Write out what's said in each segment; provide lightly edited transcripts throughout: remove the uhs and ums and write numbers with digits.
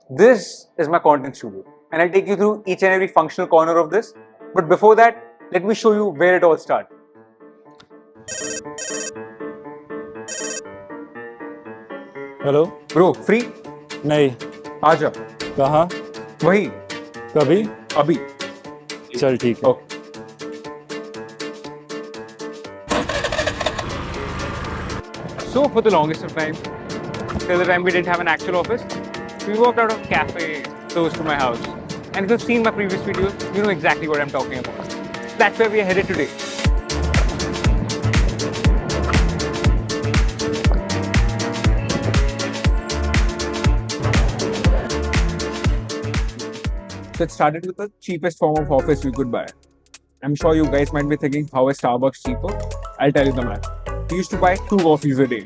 This is my content studio, and I'll take you through each and every functional corner of this. But before that, let me show you where it all starts. Hello Bro, free? नहीं आजा. कहाँ वही. कभी अभी. चल ठीक है Okay. So for the longest of time, till the time we didn't have an actual office, we worked out of a cafe close to my house. And if you've seen my previous videos, you know exactly what I'm talking about. That's where we are headed today. So it started with the cheapest form of office we could buy. I'm sure you guys might be thinking, how is Starbucks cheaper? I'll tell you the math. We used to buy 2 coffees a day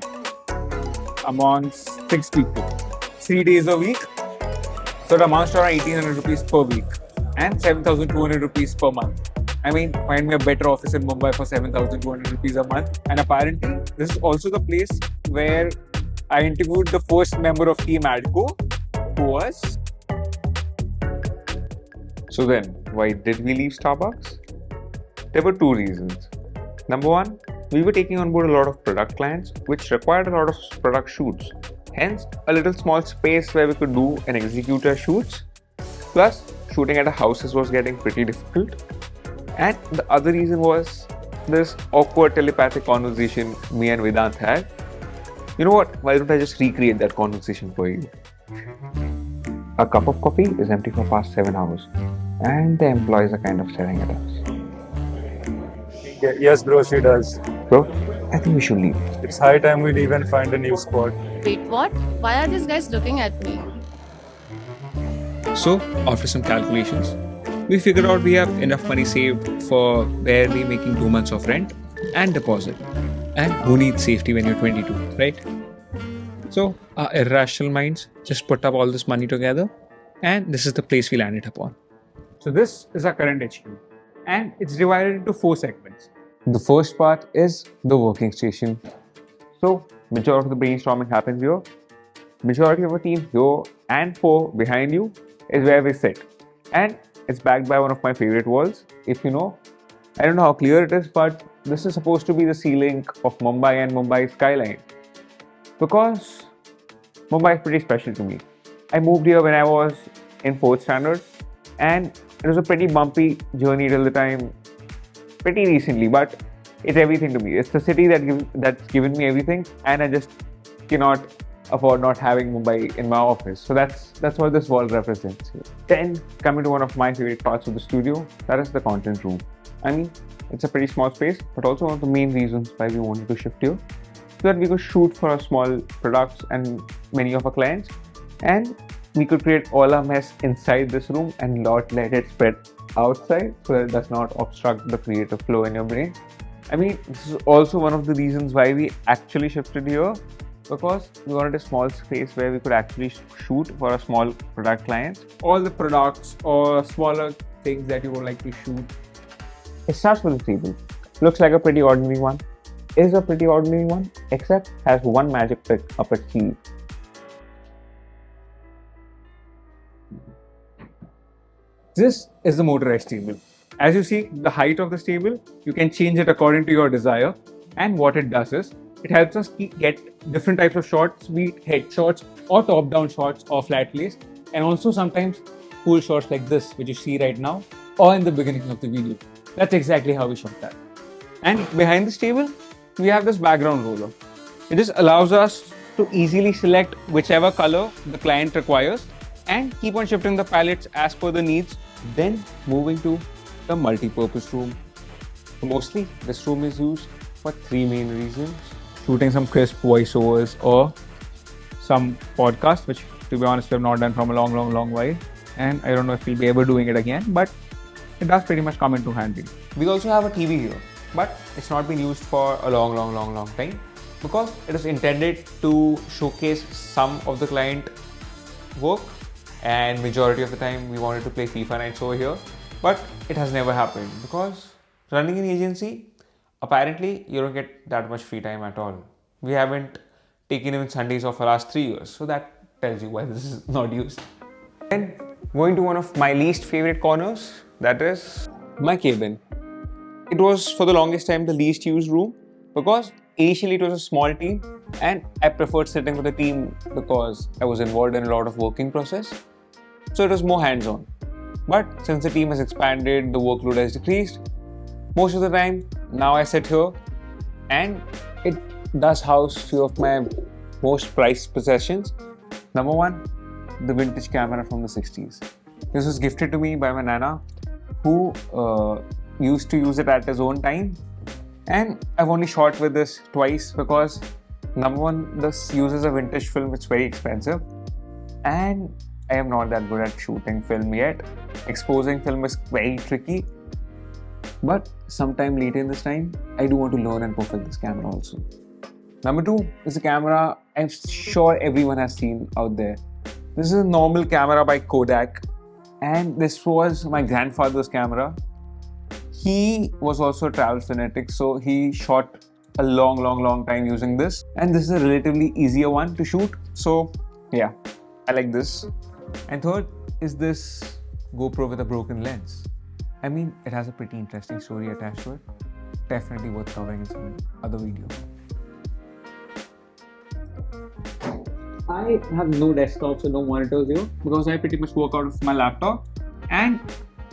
among 6 people, 3 days a week. So it amounts to around 1800 rupees per week and 7200 rupees per month. I mean, find me a better office in Mumbai for 7200 rupees a month. And apparently, this is also the place where I interviewed the first member of Team Adco, who was. So then, why did we leave Starbucks? There were two reasons. Number one, we were taking on board a lot of product clients which required a lot of product shoots. Hence, a little small space where we could do and execute our shoots. Plus, shooting at a houses was getting pretty difficult. And the other reason was this awkward telepathic conversation me and Vedant had. You know what? Why don't I just recreate that conversation for you? A cup of coffee is empty for past 7 hours, and the employees are kind of staring at us. Yes bro, she does. Bro, I think we should leave. It's high time we leave and find a new spot. Wait, what? Why are these guys looking at me? So, after some calculations, we figured out we have enough money saved for barely making 2 months of rent and deposit. And who needs safety when you're 22, right? So, our irrational minds just put up all this money together, and this is the place we landed upon. So this is our current HQ, and it's divided into 4 segments. The first part is the working station. So, majority of the brainstorming happens here. Majority of our team here and 4 behind you is where we sit. And it's backed by one of my favorite walls. If you know, I don't know how clear it is, but this is supposed to be the ceiling of Mumbai and Mumbai skyline. Because Mumbai is pretty special to me. I moved here when I was in 4th standard, and it was a pretty bumpy journey till the time pretty recently, but it's everything to me. It's the city that's given me everything, and I just cannot afford not having Mumbai in my office. So that's what this wall represents. Then coming to one of my favorite parts of the studio, that is the content room. I mean, it's a pretty small space, but also one of the main reasons why we wanted to shift here, so that we could shoot for our small products and many of our clients, and we could create all our mess inside this room and not let it spread outside, so that it does not obstruct the creative flow in your brain. I mean, this is also one of the reasons why we actually shifted here, because we wanted a small space where we could actually shoot for our small product clients. All the products or smaller things that you would like to shoot. It starts with a table. Looks like a pretty ordinary one. Is a pretty ordinary one, except has one magic trick up its sleeve. This is the motorized table. As you see, the height of this table, you can change it according to your desire. And what it does is, it helps us get different types of shots, be it head shots or top-down shots or flat lays, and also sometimes cool shots like this, which you see right now, or in the beginning of the video. That's exactly how we shot that. And behind this table, we have this background roller. It just allows us to easily select whichever color the client requires and keep on shifting the palettes as per the needs. Then moving to the multi-purpose room. Mostly, this room is used for 3 main reasons. Shooting some crisp voiceovers or some podcast, which to be honest, we have not done from a long while. And I don't know if we'll be ever doing it again, but it does pretty much come into handy. We also have a TV here, but it's not been used for a long time, because it is intended to showcase some of the client work, and majority of the time we wanted to play FIFA nights over here, but it has never happened because running an agency, apparently you don't get that much free time at all. We haven't taken even Sundays off for the last 3 years, so that tells you why this is not used. Then going to one of my least favorite corners, that is my cabin. It was for the longest time the least used room because initially it was a small team and I preferred sitting with the team because I was involved in a lot of working process. So it was more hands-on. But since the team has expanded, the workload has decreased. Most of the time, now I sit here and it does house few of my most prized possessions. Number one, the vintage camera from the 60s. This was gifted to me by my nana, who used to use it at his own time. And I've only shot with this twice because number one, this uses a vintage film, it's very expensive. And I am not that good at shooting film yet. Exposing film is very tricky. But sometime later in this time, I do want to learn and perfect this camera also. Number two is a camera I'm sure everyone has seen out there. This is a normal camera by Kodak, and this was my grandfather's camera. He was also a travel fanatic, so he shot a long time using this. And this is a relatively easier one to shoot. So yeah, I like this. And third is this GoPro with a broken lens. I mean, it has a pretty interesting story attached to it. Definitely worth covering in some other video. I have no desktops or no monitors here because I pretty much work out of my laptop, and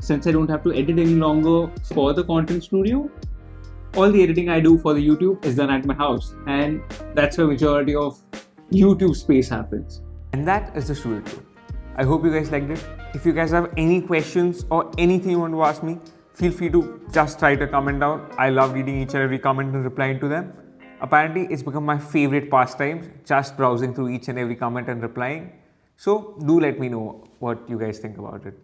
since I don't have to edit any longer for the content studio, all the editing I do for the YouTube is done at my house, and that's where majority of YouTube space happens. And that is the studio tour. I hope you guys liked it. If you guys have any questions or anything you want to ask me, feel free to just write a comment down. I love reading each and every comment and replying to them. Apparently, it's become my favorite pastime, just browsing through each and every comment and replying. So do let me know what you guys think about it.